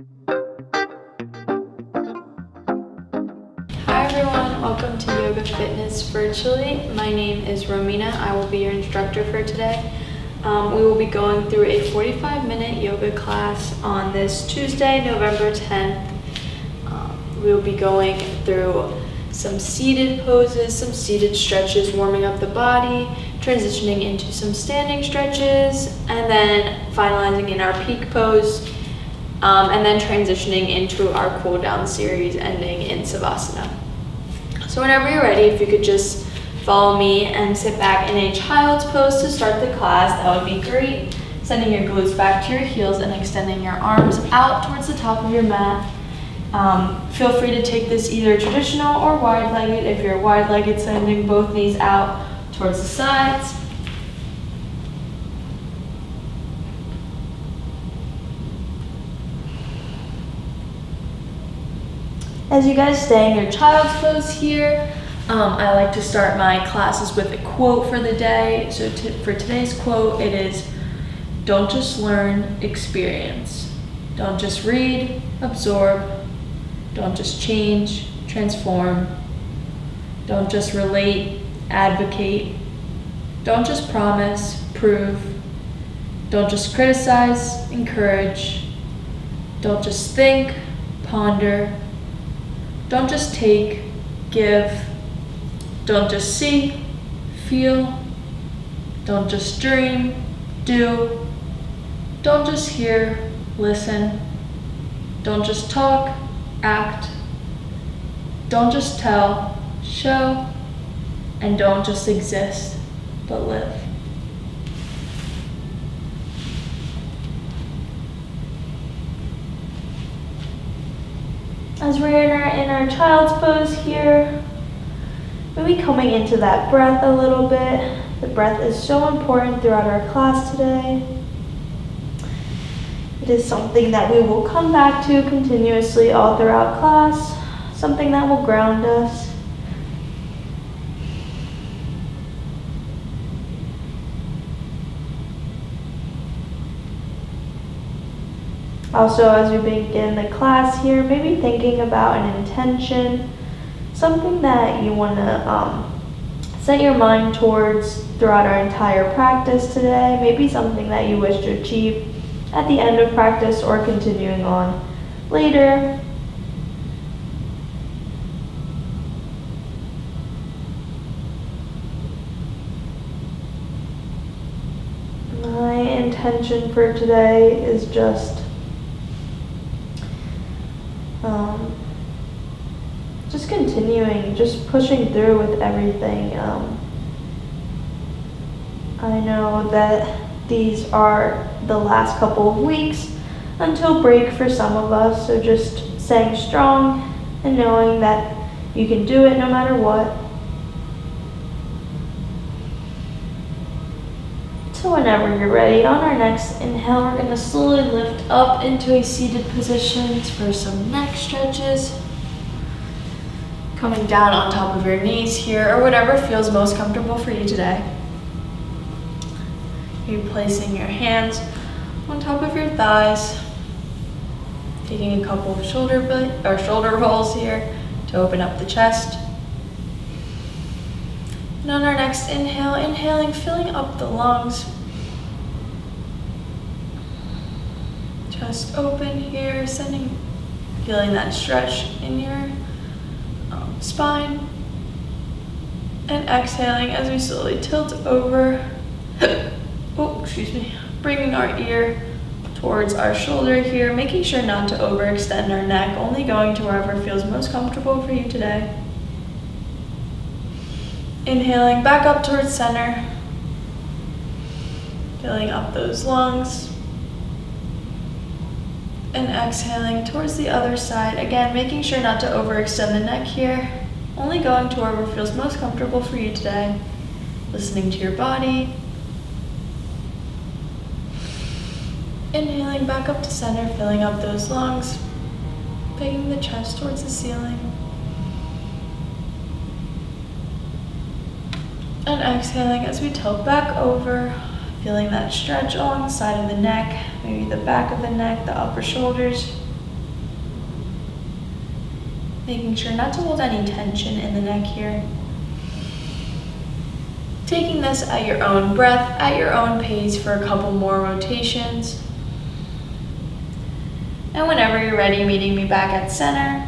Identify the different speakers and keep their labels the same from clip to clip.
Speaker 1: Hi everyone, welcome to Yoga Fitness Virtually. My name is Romina. I will be your instructor for today. We will be going through a 45-minute yoga class on this Tuesday, November 10th. We will be going through some seated poses, some seated stretches, warming up the body, transitioning into some standing stretches, and then finalizing in our peak pose, and then transitioning into our cool down series, ending in Savasana. So whenever you're ready, if you could just follow me and sit back in a child's pose to start the class, that would be great. Sending your glutes back to your heels and extending your arms out towards the top of your mat. Feel free to take this either traditional or wide-legged. If you're wide-legged, sending both knees out towards the sides. As you guys stay in your child's pose here, I like to start my classes with a quote for the day. So for today's quote, it is, "Don't just learn, experience. Don't just read, absorb. Don't just change, transform. Don't just relate, advocate. Don't just promise, prove. Don't just criticize, encourage. Don't just think, ponder. Don't just take, give. Don't just see, feel. Don't just dream, do. Don't just hear, listen. Don't just talk, act. Don't just tell, show. And don't just exist, but live." As we're in our child's pose here, maybe coming into that breath a little bit. The breath is so important throughout our class today. It is something that we will come back to continuously all throughout class, something that will ground us. Also, as we begin the class here, maybe thinking about an intention, something that you want to set your mind towards throughout our entire practice today, maybe something that you wish to achieve at the end of practice or continuing on later. My intention for today is just continuing, just pushing through with everything. I know that these are the last couple of weeks until break for some of us, so just staying strong and knowing that you can do it no matter what. So whenever you're ready, on our next inhale, we're going to slowly lift up into a seated position for some neck stretches. Coming down on top of your knees here, or whatever feels most comfortable for you today. You're placing your hands on top of your thighs, taking a couple of shoulder rolls here to open up the chest. And on our next inhale, inhaling, filling up the lungs. Chest open here, feeling that stretch in your spine. And exhaling as we slowly tilt over. Bringing our ear towards our shoulder here, making sure not to overextend our neck, only going to wherever feels most comfortable for you today. Inhaling back up towards center, filling up those lungs. And exhaling towards the other side, again making sure not to overextend the neck here, only going to wherever feels most comfortable for you today. Listening to your body. Inhaling back up to center, filling up those lungs, bringing the chest towards the ceiling. And exhaling as we tilt back over, feeling that stretch along the side of the neck, maybe the back of the neck, the upper shoulders. Making sure not to hold any tension in the neck here. Taking this at your own breath, at your own pace for a couple more rotations. And whenever you're ready, meeting me back at center.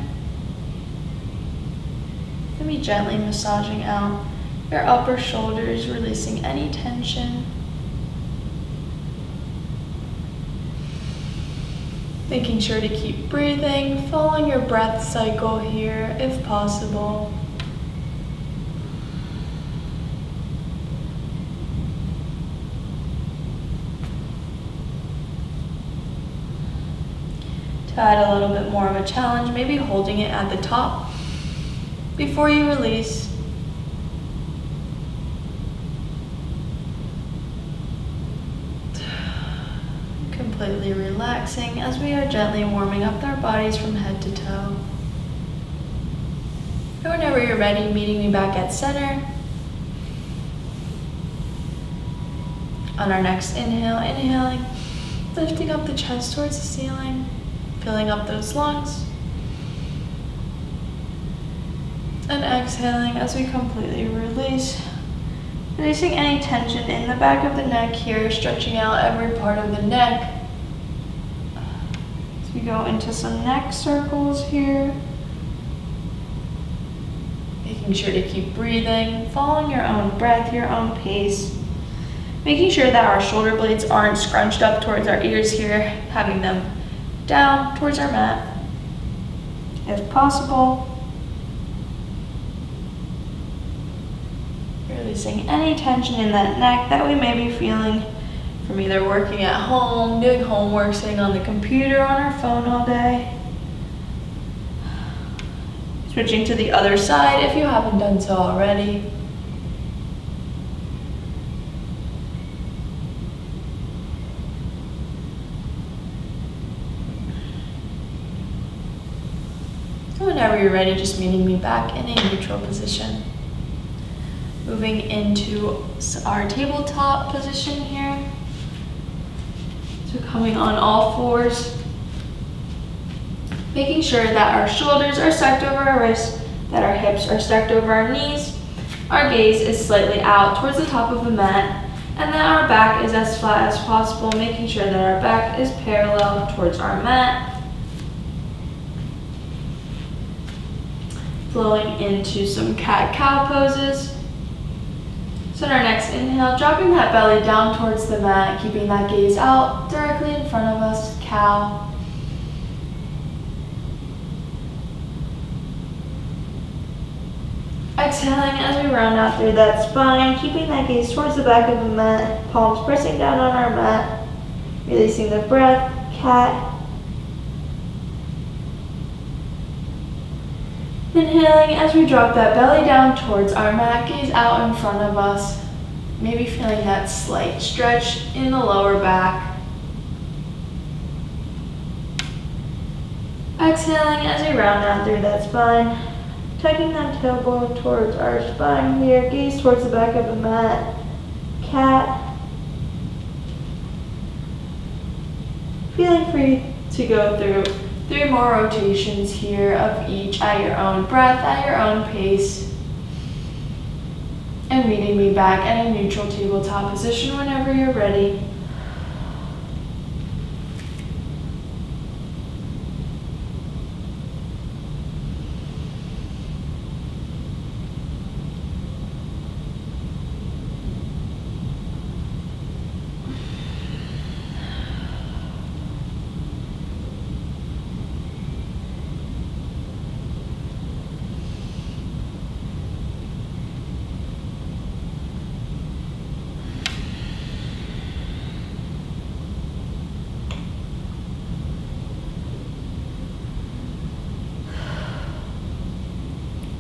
Speaker 1: And be gently massaging out your upper shoulders, releasing any tension. Making sure to keep breathing, following your breath cycle here if possible. To add a little bit more of a challenge, maybe holding it at the top before you release. Completely relaxing as we are gently warming up our bodies from head to toe. And whenever you're ready, meeting me back at center. On our next inhale, inhaling, lifting up the chest towards the ceiling, filling up those lungs. And exhaling as we completely release. Releasing any tension in the back of the neck here, stretching out every part of the neck. As we go into some neck circles here. Making sure to keep breathing, following your own breath, your own pace. Making sure that our shoulder blades aren't scrunched up towards our ears here, having them down towards our mat, if possible. Releasing any tension in that neck that we may be feeling from either working at home, doing homework, sitting on the computer, on our phone all day. Switching to the other side if you haven't done so already. Whenever you're ready, just meeting me back in a neutral position. Moving into our tabletop position here. So coming on all fours. Making sure that our shoulders are stacked over our wrists, that our hips are stacked over our knees. Our gaze is slightly out towards the top of the mat, and that our back is as flat as possible, making sure that our back is parallel towards our mat. Flowing into some cat-cow poses. So in our next inhale, dropping that belly down towards the mat, keeping that gaze out directly in front of us, cow. Exhaling as we round out through that spine, keeping that gaze towards the back of the mat, palms pressing down on our mat, releasing the breath, cat. Inhaling as we drop that belly down towards our mat, gaze out in front of us. Maybe feeling that slight stretch in the lower back. Exhaling as we round out through that spine. Tucking that tailbone towards our spine here, gaze towards the back of the mat. Cat. Feeling free to go through 3 more rotations here of each at your own breath, at your own pace. And meeting me back in a neutral tabletop position whenever you're ready.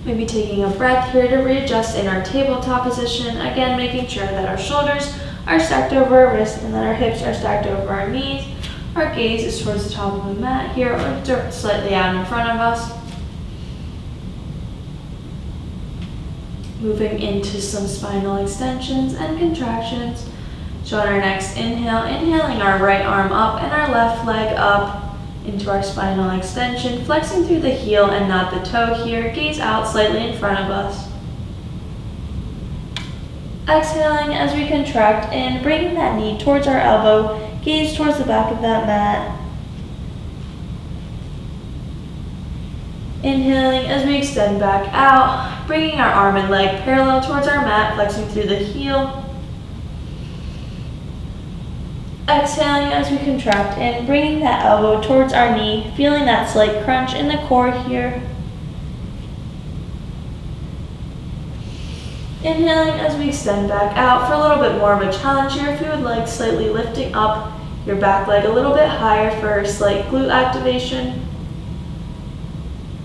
Speaker 1: Maybe taking a breath here to readjust in our tabletop position. Again, making sure that our shoulders are stacked over our wrists and that our hips are stacked over our knees. Our gaze is towards the top of the mat here or slightly out in front of us. Moving into some spinal extensions and contractions. So on our next inhale, inhaling our right arm up and our left leg up. into our spinal extension, flexing through the heel and not the toe here. Gaze out slightly in front of us. Exhaling as we contract in, bringing that knee towards our elbow, gaze towards the back of that mat. Inhaling as we extend back out, bringing our arm and leg parallel towards our mat, flexing through the heel. Exhaling as we contract in, bringing that elbow towards our knee, feeling that slight crunch in the core here. Inhaling as we extend back out for a little bit more of a challenge here. If you would like, slightly lifting up your back leg a little bit higher for a slight glute activation.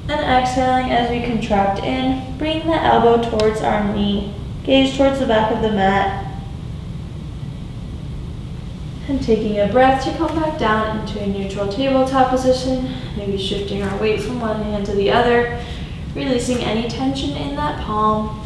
Speaker 1: And exhaling as we contract in, bringing the elbow towards our knee, gaze towards the back of the mat. And taking a breath to come back down into a neutral tabletop position, maybe shifting our weight from one hand to the other, releasing any tension in that palm.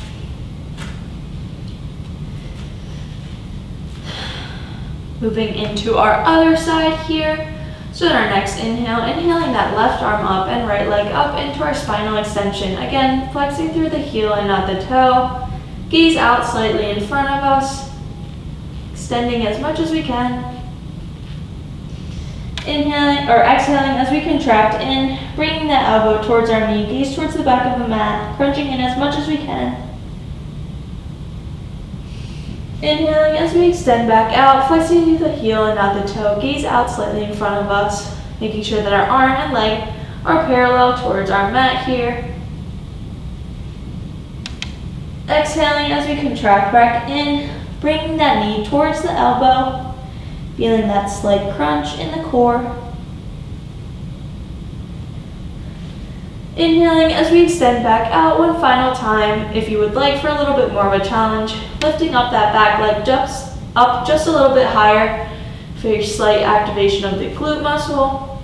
Speaker 1: Moving into our other side here. So in our next inhale, inhaling that left arm up and right leg up into our spinal extension. Again, flexing through the heel and not the toe. Gaze out slightly in front of us, extending as much as we can. Inhaling or exhaling as we contract in, bringing that elbow towards our knee, gaze towards the back of the mat, crunching in as much as we can. Inhaling as we extend back out, flexing through the heel and not the toe, gaze out slightly in front of us, making sure that our arm and leg are parallel towards our mat here. Exhaling as we contract back in, bringing that knee towards the elbow, feeling that slight crunch in the core. Inhaling as we extend back out one final time, if you would like, for a little bit more of a challenge, lifting up that back leg just a little bit higher for your slight activation of the glute muscle.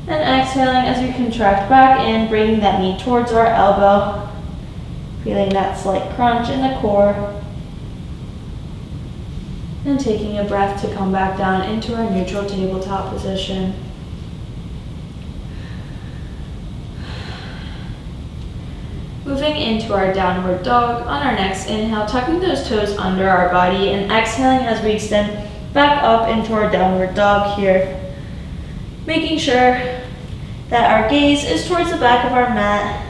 Speaker 1: And exhaling as we contract back in, bringing that knee towards our elbow, feeling that slight crunch in the core. And taking a breath to come back down into our neutral tabletop position. Moving into our downward dog. On our next inhale, tucking those toes under our body and exhaling as we extend back up into our downward dog here. Making sure that our gaze is towards the back of our mat,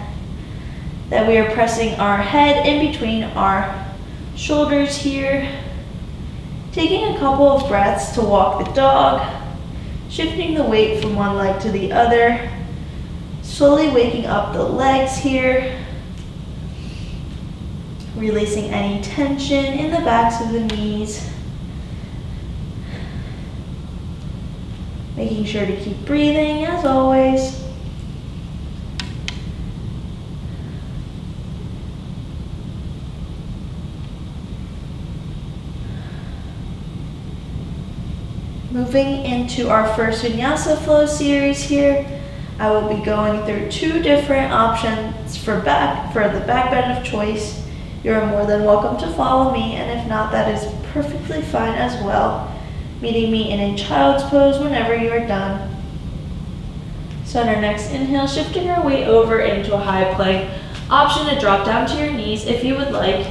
Speaker 1: that we are pressing our head in between our shoulders here. Taking a couple of breaths to walk the dog, shifting the weight from one leg to the other, slowly waking up the legs here. Releasing any tension in the backs of the knees. Making sure to keep breathing as always. Moving into our first vinyasa flow series here, I will be going through two different options for the back bend of choice. You're more than welcome to follow me, and if not, that is perfectly fine as well. Meeting me in a child's pose whenever you are done. So on our next inhale, shifting our weight over into a high plank. Option to drop down to your knees if you would like.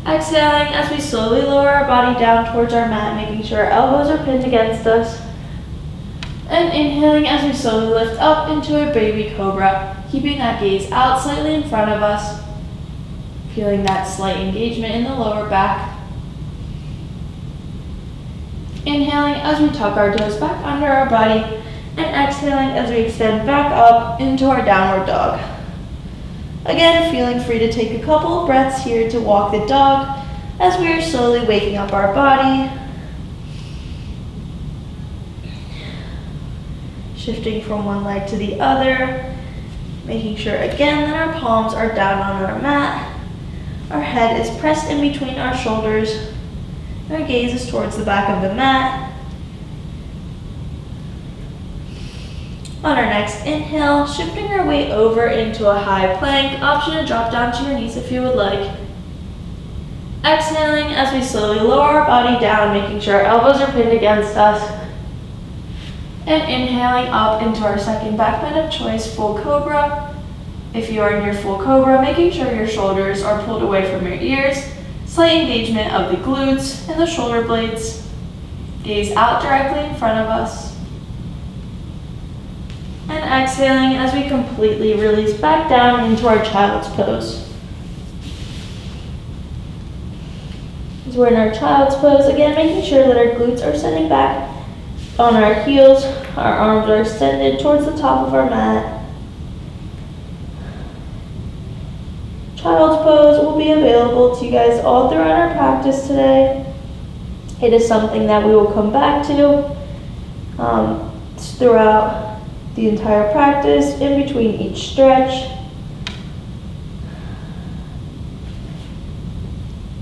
Speaker 1: Exhaling as we slowly lower our body down towards our mat, making sure our elbows are pinned against us. And inhaling as we slowly lift up into a baby cobra, keeping that gaze out slightly in front of us. Feeling that slight engagement in the lower back. Inhaling as we tuck our toes back under our body, and exhaling as we extend back up into our downward dog. Again, feeling free to take a couple of breaths here to walk the dog as we are slowly waking up our body. Shifting from one leg to the other, making sure again that our palms are down on our mat. Our head is pressed in between our shoulders. Our gaze is towards the back of the mat. On our next inhale, shifting our weight over into a high plank. Option to drop down to your knees if you would like. Exhaling as we slowly lower our body down, making sure our elbows are pinned against us. And inhaling up into our second back bend of choice, full Cobra. If you are in your full Cobra, making sure your shoulders are pulled away from your ears, slight engagement of the glutes and the shoulder blades. Gaze out directly in front of us. And exhaling as we completely release back down into our child's pose. As we're in our child's pose, again making sure that our glutes are sitting back on our heels, our arms are extended towards the top of our mat. Child's pose will be available to you guys all throughout our practice today. It is something that we will come back to throughout the entire practice, in between each stretch.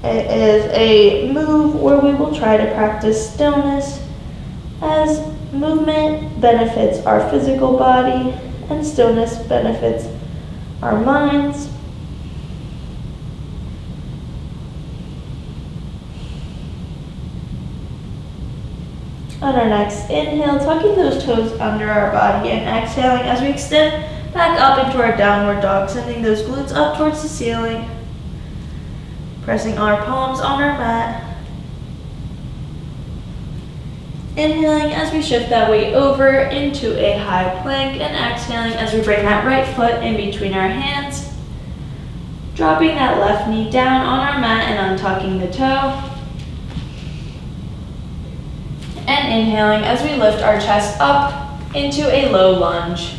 Speaker 1: It is a move where we will try to practice stillness, as movement benefits our physical body and stillness benefits our minds. On our next inhale, tucking those toes under our body and exhaling as we extend back up into our downward dog, sending those glutes up towards the ceiling, pressing our palms on our mat. Inhaling as we shift that weight over into a high plank, and exhaling as we bring that right foot in between our hands, dropping that left knee down on our mat and untucking the toe. And inhaling as we lift our chest up into a low lunge.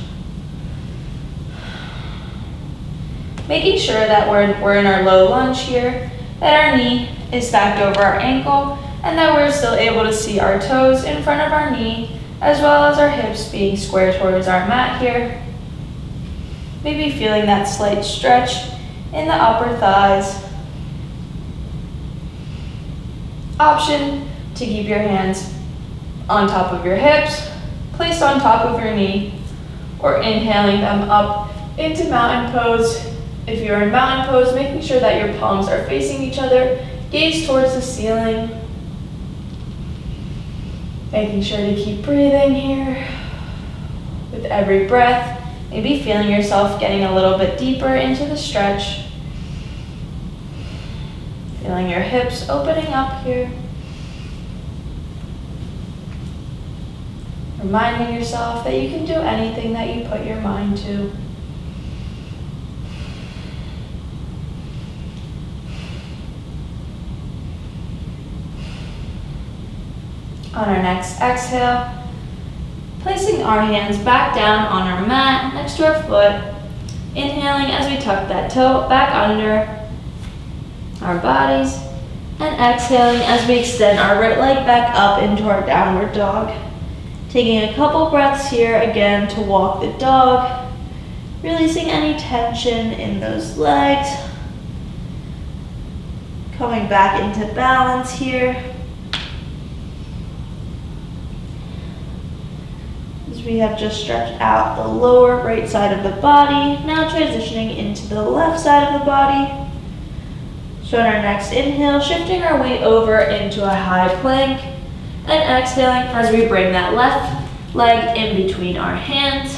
Speaker 1: Making sure that we're in our low lunge here, that our knee is stacked over our ankle, and that we're still able to see our toes in front of our knee, as well as our hips being square towards our mat here. Maybe feeling that slight stretch in the upper thighs. Option to keep your hands on top of your hips, placed on top of your knee, or inhaling them up into mountain pose. If you're in mountain pose, making sure that your palms are facing each other, gaze towards the ceiling. Making sure to keep breathing here. With every breath, maybe feeling yourself getting a little bit deeper into the stretch. Feeling your hips opening up here. Reminding yourself that you can do anything that you put your mind to. On our next exhale, placing our hands back down on our mat next to our foot, inhaling as we tuck that toe back under our bodies, and exhaling as we extend our right leg back up into our downward dog. Taking a couple breaths here again to walk the dog, releasing any tension in those legs. Coming back into balance here. As we have just stretched out the lower right side of the body, now transitioning into the left side of the body. So on our next inhale, shifting our weight over into a high plank, and exhaling as we bring that left leg in between our hands,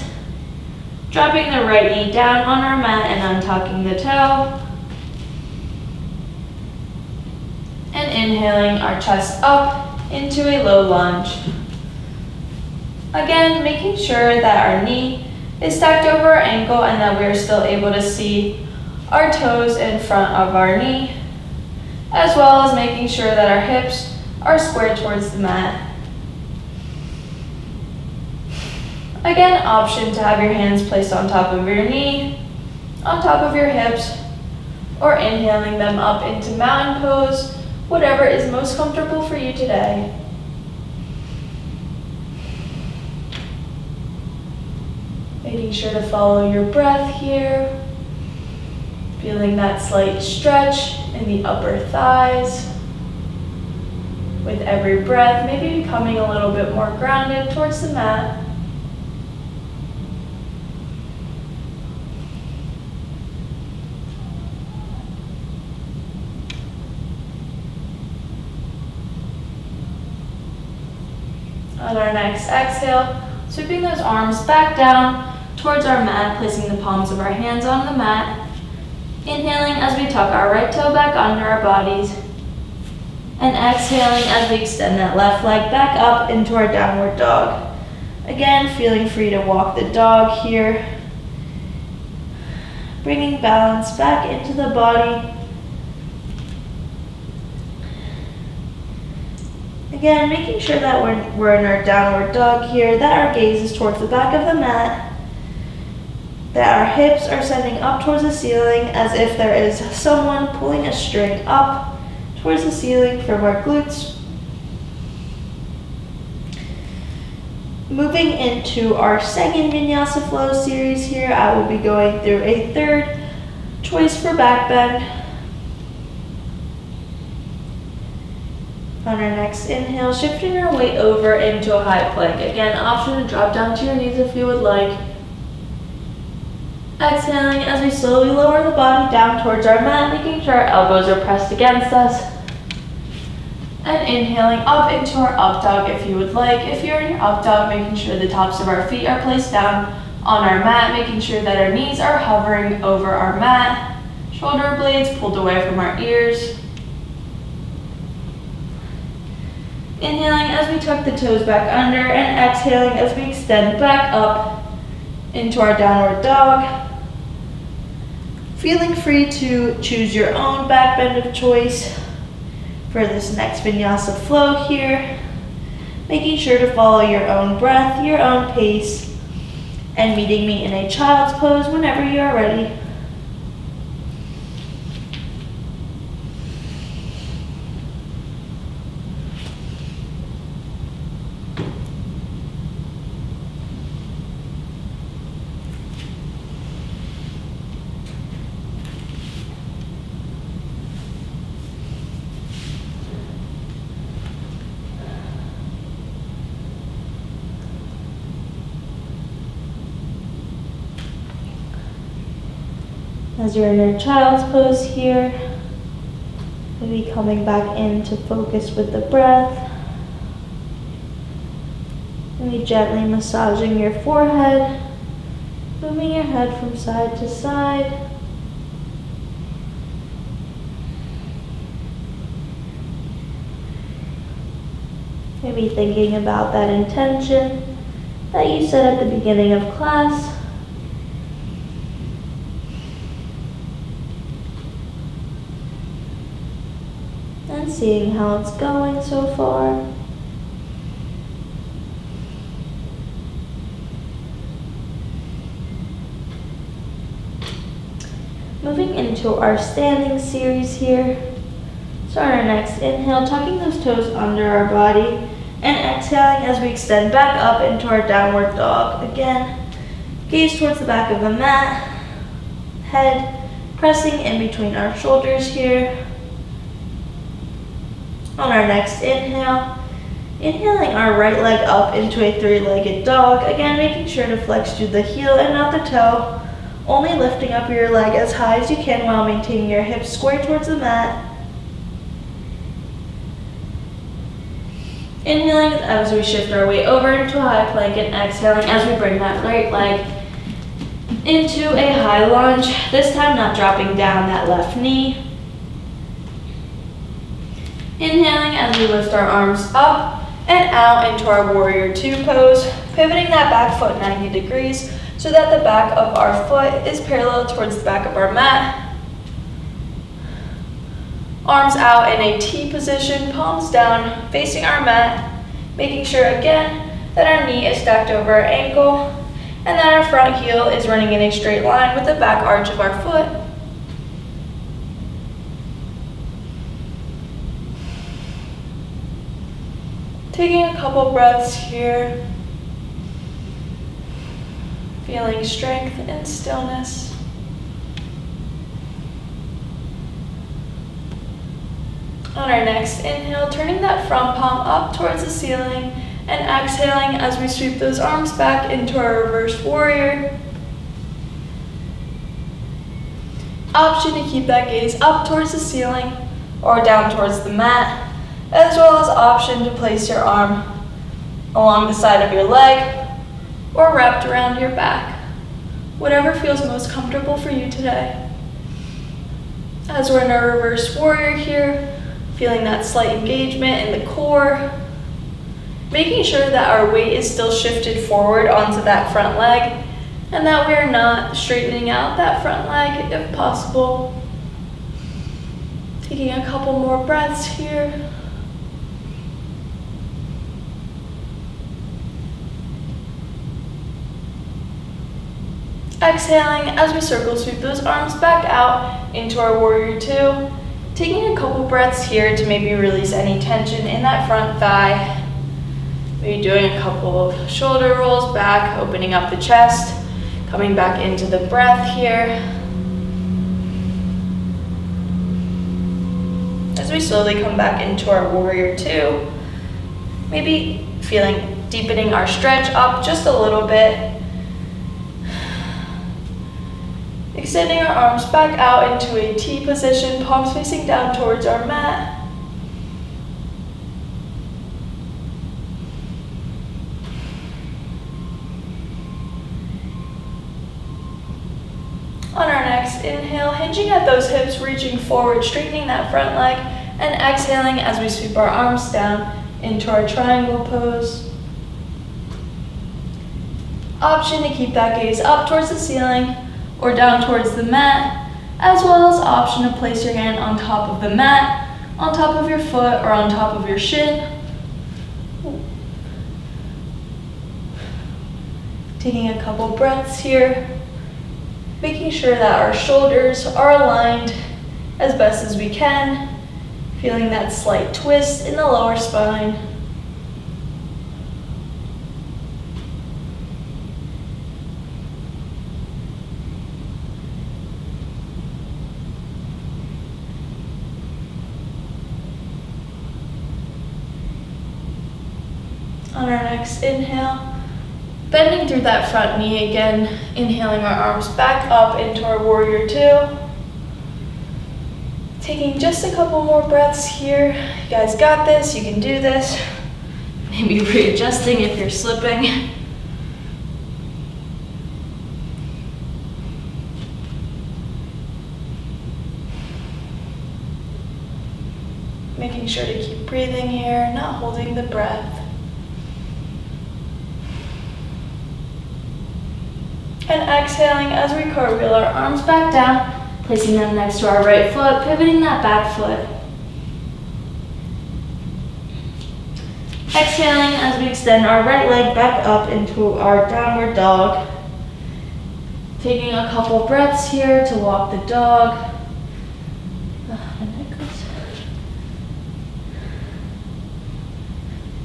Speaker 1: dropping the right knee down on our mat and untucking the toe. And inhaling our chest up into a low lunge. Again, making sure that our knee is stacked over our ankle and that we're still able to see our toes in front of our knee, as well as making sure that our hips are square towards the mat. Again, option to have your hands placed on top of your knee, on top of your hips, or inhaling them up into mountain pose, whatever is most comfortable for you today. Making sure to follow your breath here, feeling that slight stretch in the upper thighs. With every breath, maybe becoming a little bit more grounded towards the mat. On our next exhale, Sweeping those arms back down towards our mat, placing the palms of our hands on the mat. Inhaling as we tuck our right toe back under our bodies. And exhaling as we extend that left leg back up into our downward dog. Again, feeling free to walk the dog here. Bringing balance back into the body. Again, making sure that we're in our downward dog here, that our gaze is towards the back of the mat, that our hips are sending up towards the ceiling as if there is someone pulling a string up towards the ceiling from our glutes. Moving into our second Vinyasa Flow series here, I will be going through a third choice for back bend. On our next inhale, shifting our weight over into a high plank. Again, option to drop down to your knees if you would like. Exhaling as we slowly lower the body down towards our mat, making sure our elbows are pressed against us. And inhaling up into our up dog if you would like. If you're in your up dog, making sure the tops of our feet are placed down on our mat, making sure that our knees are hovering over our mat. Shoulder blades pulled away from our ears. Inhaling as we tuck the toes back under and exhaling as we extend back up into our downward dog. Feeling free to choose your own back bend of choice for this next Vinyasa Flow here. Making sure to follow your own breath, your own pace, and meeting me in a child's pose whenever you are ready. As you're in your child's pose here, maybe coming back into focus with the breath. Maybe gently massaging your forehead, moving your head from side to side. Maybe thinking about that intention that you set at the beginning of class. And seeing how it's going so far. Moving into our standing series here. So on our next inhale, tucking those toes under our body and exhaling as we extend back up into our downward dog. Again, gaze towards the back of the mat, head pressing in between our shoulders here. On our next inhale, inhaling our right leg up into a three-legged dog. Again, making sure to flex through the heel and not the toe. Only lifting up your leg as high as you can while maintaining your hips square towards the mat. Inhaling as we shift our weight over into a high plank and exhaling as we bring that right leg into a high lunge. This time not dropping down that left knee. Inhaling as we lift our arms up and out into our warrior two pose, pivoting that back foot 90 degrees so that the back of our foot is parallel towards the back of our mat. Arms out in a T position, palms down, facing our mat, making sure again that our knee is stacked over our ankle and that our front heel is running in a straight line with the back arch of our foot. Taking a couple breaths here, feeling strength and stillness. On our next inhale, turning that front palm up towards the ceiling and exhaling as we sweep those arms back into our reversed warrior. Option to keep that gaze up towards the ceiling or down towards the mat, as well as option to place your arm along the side of your leg or wrapped around your back. Whatever feels most comfortable for you today. As we're in our reverse warrior here, feeling that slight engagement in the core, making sure that our weight is still shifted forward onto that front leg and that we're not straightening out that front leg if possible. Taking a couple more breaths here. Exhaling as we circle sweep those arms back out into our warrior two. Taking a couple breaths here to maybe release any tension in that front thigh. Maybe doing a couple of shoulder rolls back, opening up the chest, coming back into the breath here. As we slowly come back into our warrior two, maybe deepening our stretch up just a little bit. Extending our arms back out into a T position, palms facing down towards our mat. On our next inhale, hinging at those hips, reaching forward, straightening that front leg, and exhaling as we sweep our arms down into our triangle pose. Option to keep that gaze up towards the ceiling or down towards the mat, as well as option to place your hand on top of the mat, on top of your foot, or on top of your shin. Taking a couple breaths here, making sure that our shoulders are aligned as best as we can, feeling that slight twist in the lower spine. On our next inhale, bending through that front knee again, inhaling our arms back up into our warrior two. Taking just a couple more breaths here. You guys got this, you can do this. Maybe readjusting if you're slipping. Making sure to keep breathing here, not holding the breath. And exhaling as we cartwheel our arms back down, placing them next to our right foot, pivoting that back foot. Exhaling as we extend our right leg back up into our downward dog. Taking a couple breaths here to walk the dog.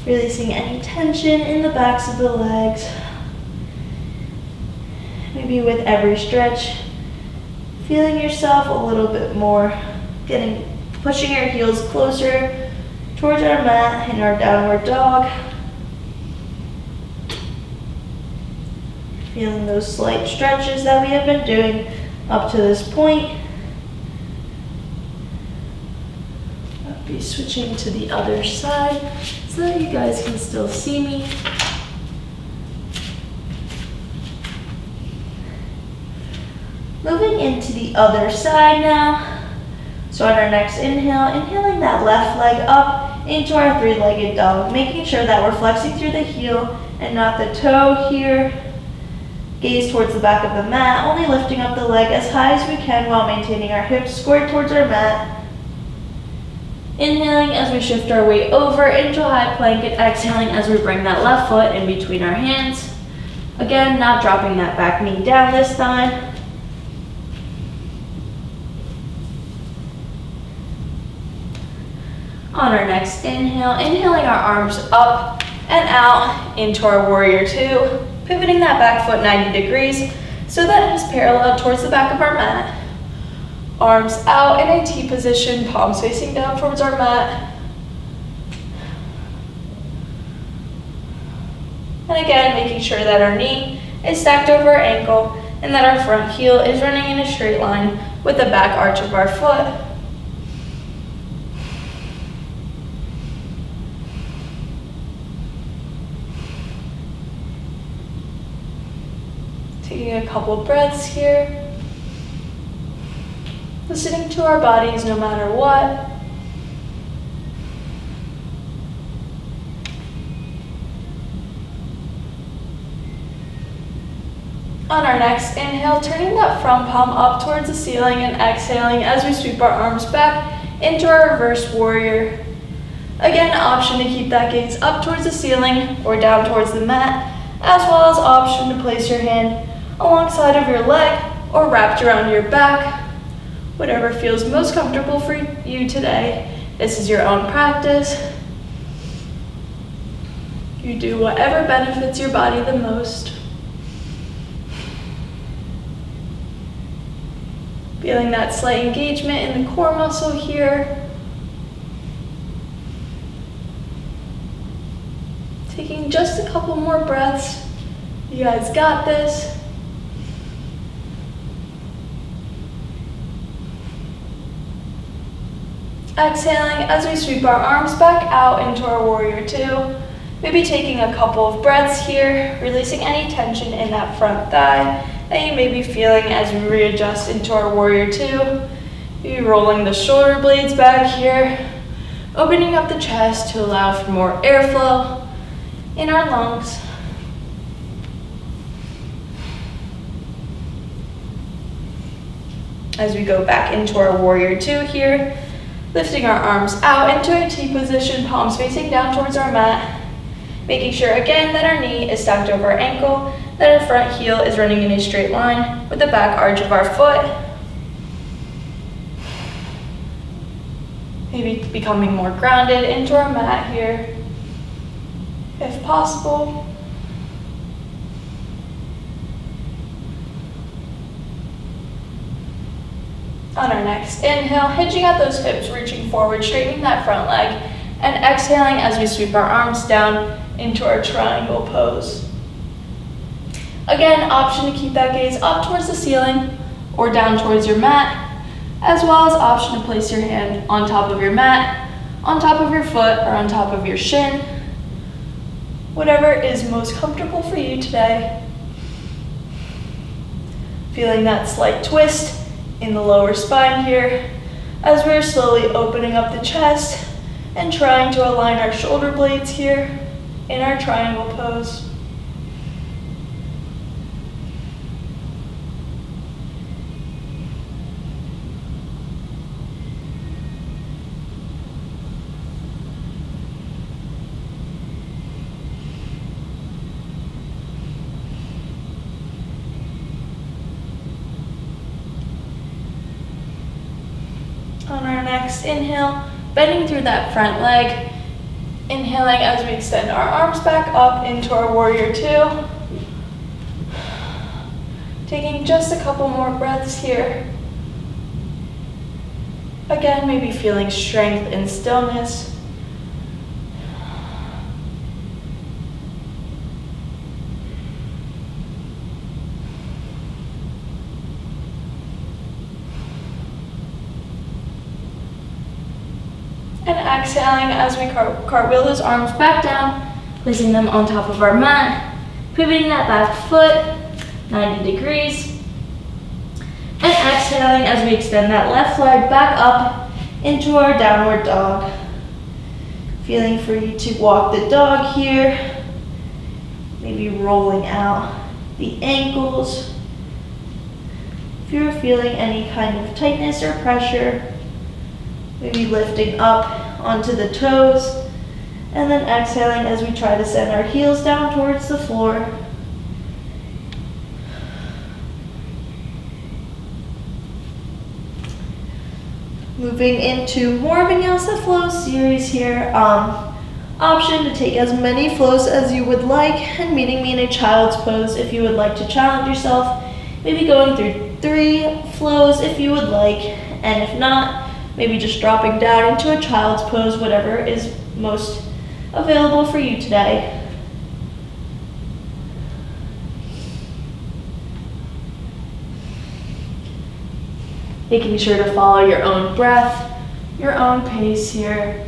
Speaker 1: Releasing any tension in the backs of the legs. Maybe with every stretch, feeling yourself a little bit more, pushing your heels closer towards our mat in our downward dog. Feeling those slight stretches that we have been doing up to this point. I'll be switching to the other side so that you guys can still see me. Moving into the other side now. So on our next inhale, inhaling that left leg up into our three-legged dog, making sure that we're flexing through the heel and not the toe here. Gaze towards the back of the mat, only lifting up the leg as high as we can while maintaining our hips squared towards our mat. Inhaling as we shift our weight over into a high plank and exhaling as we bring that left foot in between our hands. Again, not dropping that back knee down this time. On our next inhale, inhaling our arms up and out into our warrior two, pivoting that back foot 90 degrees so that it is parallel towards the back of our mat. Arms out in a T position, palms facing down towards our mat. And again, making sure that our knee is stacked over our ankle and that our front heel is running in a straight line with the back arch of our foot. Taking a couple breaths here. Listening to our bodies no matter what. On our next inhale, turning that front palm up towards the ceiling and exhaling as we sweep our arms back into our reverse warrior. Again, option to keep that gaze up towards the ceiling or down towards the mat, as well as option to place your hand alongside of your leg or wrapped around your back, whatever feels most comfortable for you today. This is your own practice. You do whatever benefits your body the most. Feeling that slight engagement in the core muscle here. Taking just a couple more breaths. You guys got this. Exhaling as we sweep our arms back out into our warrior two. Maybe taking a couple of breaths here, releasing any tension in that front thigh that you may be feeling as we readjust into our warrior two. Maybe rolling the shoulder blades back here, opening up the chest to allow for more airflow in our lungs. As we go back into our warrior two here, lifting our arms out into a T position, palms facing down towards our mat. Making sure again that our knee is stacked over our ankle, that our front heel is running in a straight line with the back arch of our foot. Maybe becoming more grounded into our mat here, if possible. On our next inhale, hinging at those hips, reaching forward, straightening that front leg, and exhaling as we sweep our arms down into our triangle pose. Again, option to keep that gaze up towards the ceiling or down towards your mat, as well as option to place your hand on top of your mat, on top of your foot, or on top of your shin. Whatever is most comfortable for you today. Feeling that slight twist in the lower spine here as we're slowly opening up the chest and trying to align our shoulder blades here in our triangle pose. On our next inhale, bending through that front leg, inhaling as we extend our arms back up into our warrior two. Taking just a couple more breaths here. Again, maybe feeling strength and stillness. And exhaling as we cartwheel those arms back down, placing them on top of our mat, pivoting that back foot 90 degrees. And exhaling as we extend that left leg back up into our downward dog. Feeling free to walk the dog here, maybe rolling out the ankles. If you're feeling any kind of tightness or pressure, maybe lifting up onto the toes, and then exhaling as we try to send our heels down towards the floor. Moving into more Vinyasa flow series here. Option to take as many flows as you would like, and meeting me in a child's pose if you would like to challenge yourself. Maybe going through 3 flows if you would like, and if not, maybe just dropping down into a child's pose, whatever is most available for you today. Making sure to follow your own breath, your own pace here.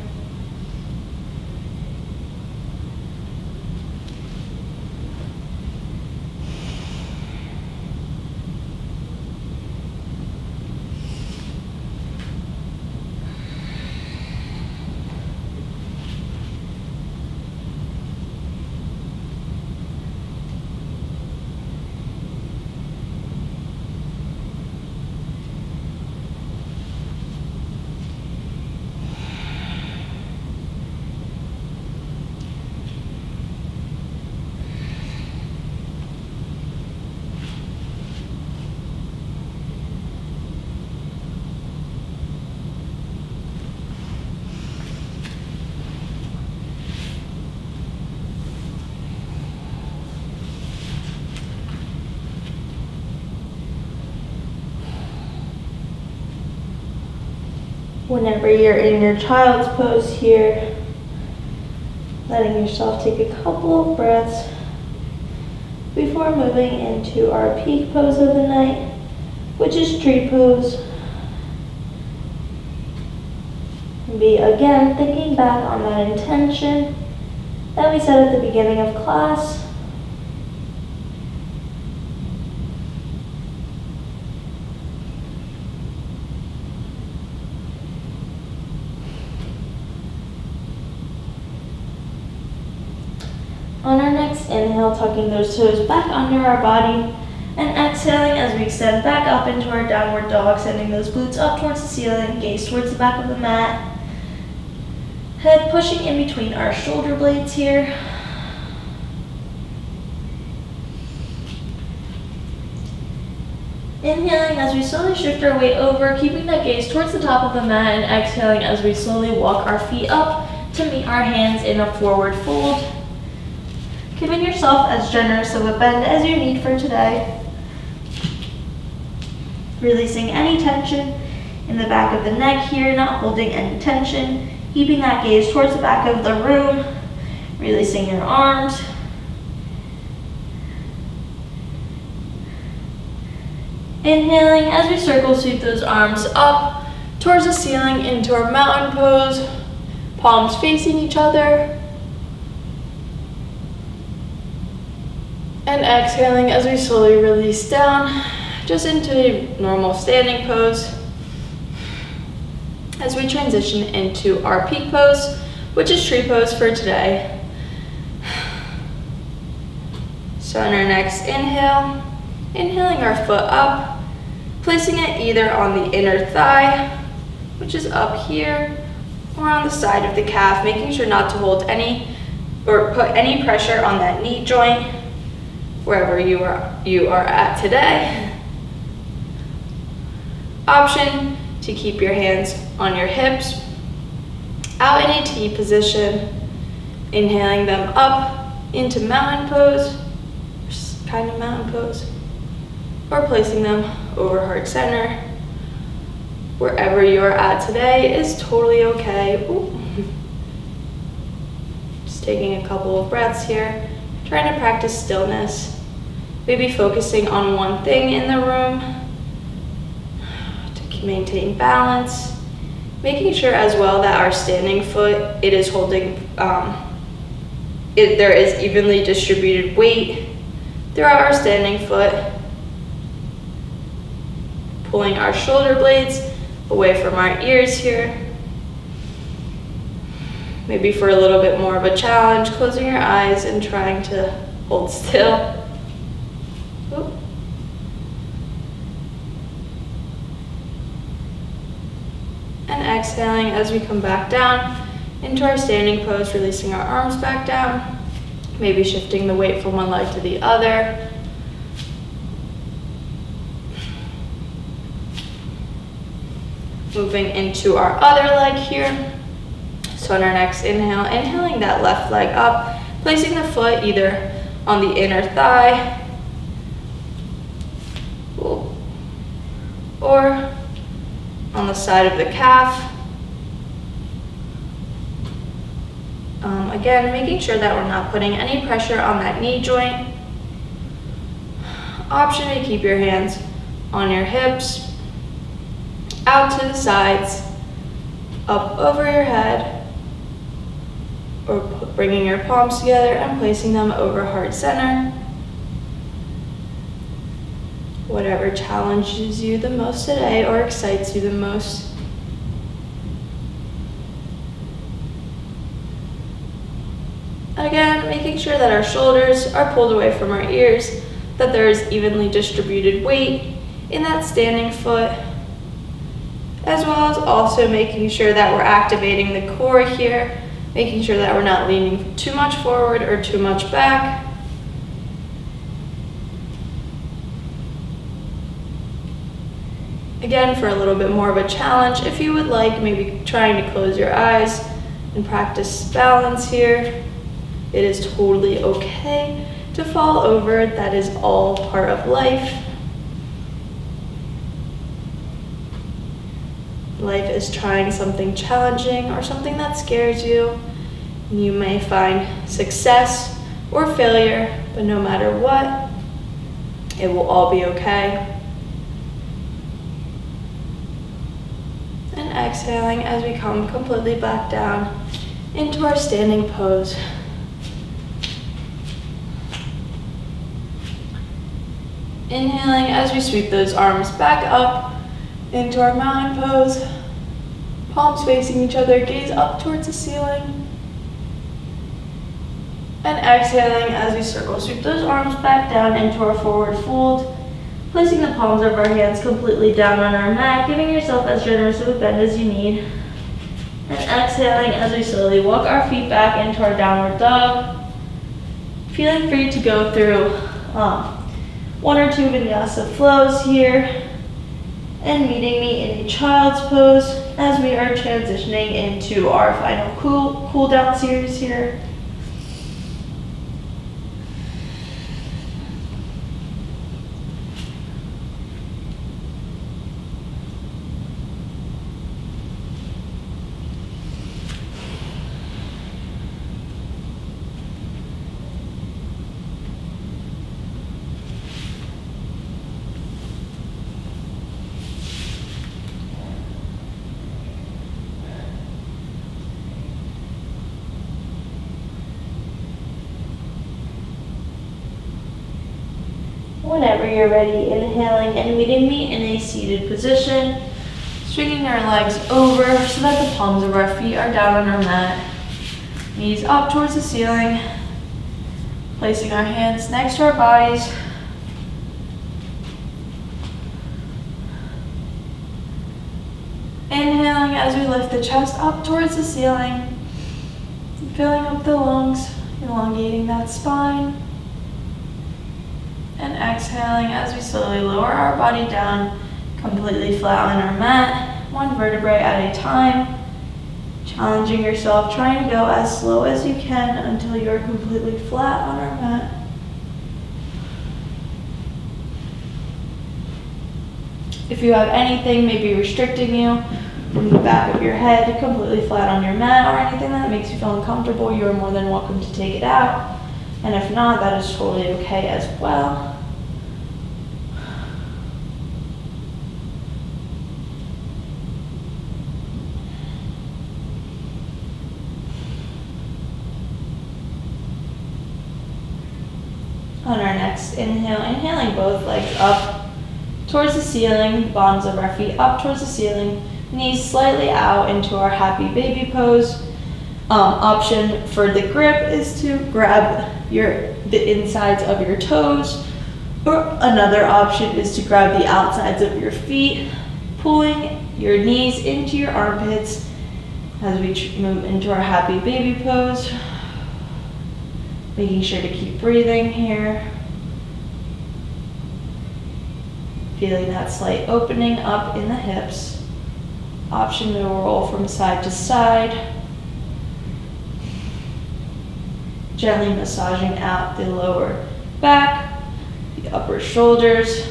Speaker 1: Whenever you're in your child's pose here, letting yourself take a couple of breaths before moving into our peak pose of the night, which is tree pose. And be again thinking back on that intention that we set at the beginning of class. On our next inhale, tucking those toes back under our body, and exhaling as we extend back up into our downward dog, sending those glutes up towards the ceiling, gaze towards the back of the mat, head pushing in between our shoulder blades here. Inhaling as we slowly shift our weight over, keeping that gaze towards the top of the mat, and exhaling as we slowly walk our feet up to meet our hands in a forward fold. Giving yourself as generous of a bend as you need for today. Releasing any tension in the back of the neck here, not holding any tension. Keeping that gaze towards the back of the room. Releasing your arms. Inhaling as we circle sweep those arms up towards the ceiling into our mountain pose. Palms facing each other. And exhaling as we slowly release down, just into a normal standing pose. As we transition into our peak pose, which is tree pose for today. So on our next inhale, inhaling our foot up, placing it either on the inner thigh, which is up here, or on the side of the calf, making sure not to hold any or put any pressure on that knee joint, wherever you are at today. Option to keep your hands on your hips, out in a T position, inhaling them up into mountain pose, kind of mountain pose, or placing them over heart center. Wherever you're at today is totally okay. Ooh. Just taking a couple of breaths here. Trying to practice stillness, maybe focusing on one thing in the room to maintain balance, making sure as well that our standing foot, it is holding, there is evenly distributed weight throughout our standing foot, pulling our shoulder blades away from our ears here. Maybe for a little bit more of a challenge, closing your eyes and trying to hold still. Oop. And exhaling as we come back down into our standing pose, releasing our arms back down, maybe shifting the weight from one leg to the other. Moving into our other leg here. So on our next inhale, inhaling that left leg up, placing the foot either on the inner thigh or on the side of the calf. Again, making sure that we're not putting any pressure on that knee joint. Option to keep your hands on your hips, out to the sides, up over your head, or bringing your palms together and placing them over heart center. Whatever challenges you the most today or excites you the most. Again, making sure that our shoulders are pulled away from our ears, that there is evenly distributed weight in that standing foot, as well as also making sure that we're activating the core here, making sure that we're not leaning too much forward or too much back. Again, for a little bit more of a challenge, if you would like, maybe trying to close your eyes and practice balance here. It is totally okay to fall over. That is all part of life. life is trying something challenging or something that scares you. You may find success or failure, but no matter what, it will all be okay. And exhaling as we come completely back down into our standing pose. Inhaling as we sweep those arms back up into our mountain pose. Palms facing each other, gaze up towards the ceiling. And exhaling as we circle sweep those arms back down into our forward fold. Placing the palms of our hands completely down on our mat, giving yourself as generous of a bend as you need. And exhaling as we slowly walk our feet back into our downward dog. Feeling free to go through one or two vinyasa flows here. And meeting me in a child's pose as we are transitioning into our final cool down series here. Whenever you're ready, inhaling and meeting me in a seated position, swinging our legs over so that the palms of our feet are down on our mat, knees up towards the ceiling, placing our hands next to our bodies. Inhaling as we lift the chest up towards the ceiling, filling up the lungs, elongating that spine. And exhaling as we slowly lower our body down, completely flat on our mat, one vertebrae at a time. Challenging yourself, trying to go as slow as you can until you're completely flat on our mat. If you have anything maybe restricting you from the back of your head, completely flat on your mat, or anything that makes you feel uncomfortable, you are more than welcome to take it out. And if not, that is totally okay as well. On our next inhale, inhaling both legs up towards the ceiling, bottoms of our feet up towards the ceiling, knees slightly out into our happy baby pose. Option for the grip is to grab the insides of your toes, or another option is to grab the outsides of your feet, pulling your knees into your armpits as we move into our happy baby pose. Making sure to keep breathing here. Feeling that slight opening up in the hips. Option to roll from side to side. Gently massaging out the lower back, the upper shoulders.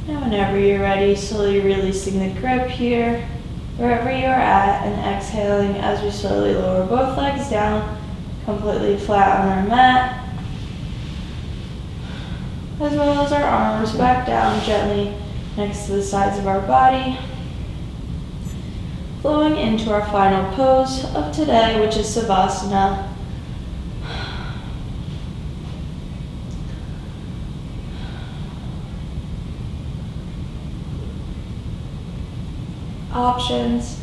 Speaker 1: Whenever you're ready, slowly releasing the grip here, wherever you're at, and exhaling as we slowly lower both legs down, completely flat on our mat, as well as our arms back down gently next to the sides of our body, flowing into our final pose of today, which is Savasana. Options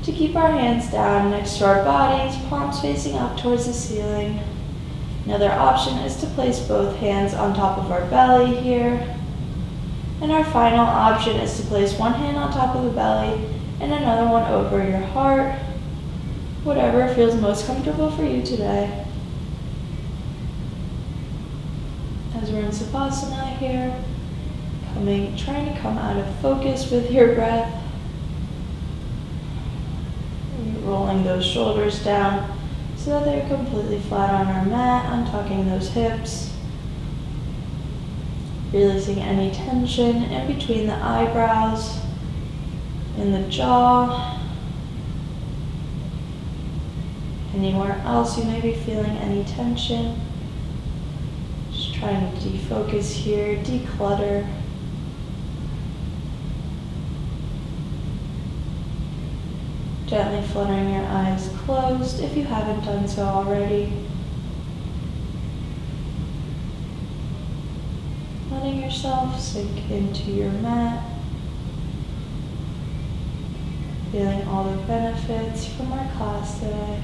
Speaker 1: to keep our hands down next to our bodies, palms facing up towards the ceiling. Another option is to place both hands on top of our belly here. And our final option is to place one hand on top of the belly and another one over your heart. Whatever feels most comfortable for you today. As we're in Savasana here, Trying to come out of focus with your breath. Rolling those shoulders down so that they're completely flat on our mat, untucking those hips. Releasing any tension in between the eyebrows, in the jaw. Anywhere else you may be feeling any tension. Just trying to defocus here, declutter. Gently fluttering your eyes closed if you haven't done so already. Letting yourself sink into your mat. Feeling all the benefits from our class today.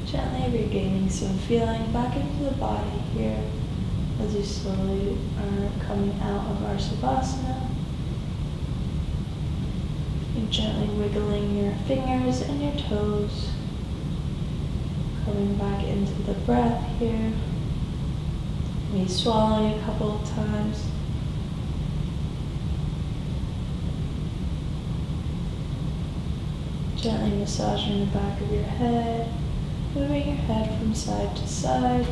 Speaker 1: Gently regaining some feeling back into the body here as you slowly are coming out of our Savasana. And gently wiggling your fingers and your toes. Coming back into the breath here. Maybe swallowing a couple of times. Gently massaging the back of your head. Moving your head from side to side.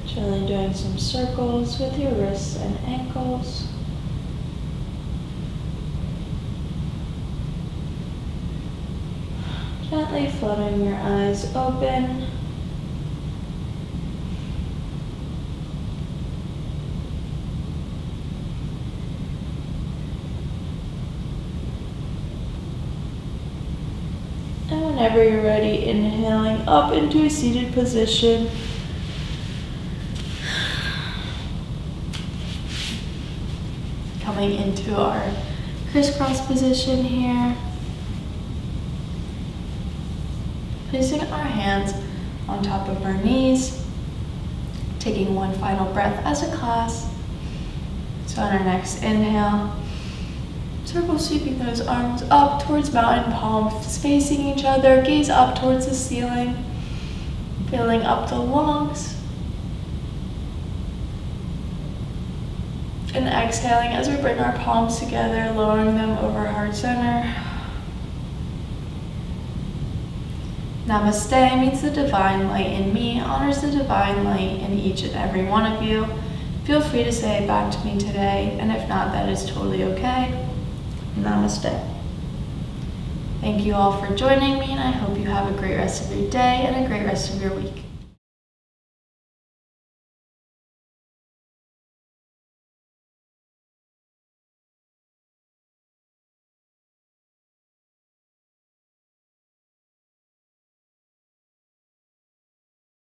Speaker 1: Gently doing some circles with your wrists and ankles. Gently fluttering your eyes open. And whenever you're ready, inhaling up into a seated position. Coming into our crisscross position here. Placing our hands on top of our knees. Taking one final breath as a class. So on our next inhale, circle sweeping those arms up towards mountain palms, facing each other, gaze up towards the ceiling, filling up the lungs. And exhaling as we bring our palms together, lowering them over heart center. Namaste means the divine light in me honors the divine light in each and every one of you. Feel free to say it back to me today, and if not, that is totally okay. Namaste. Thank you all for joining me, and I hope you have a great rest of your day and a great rest of your week.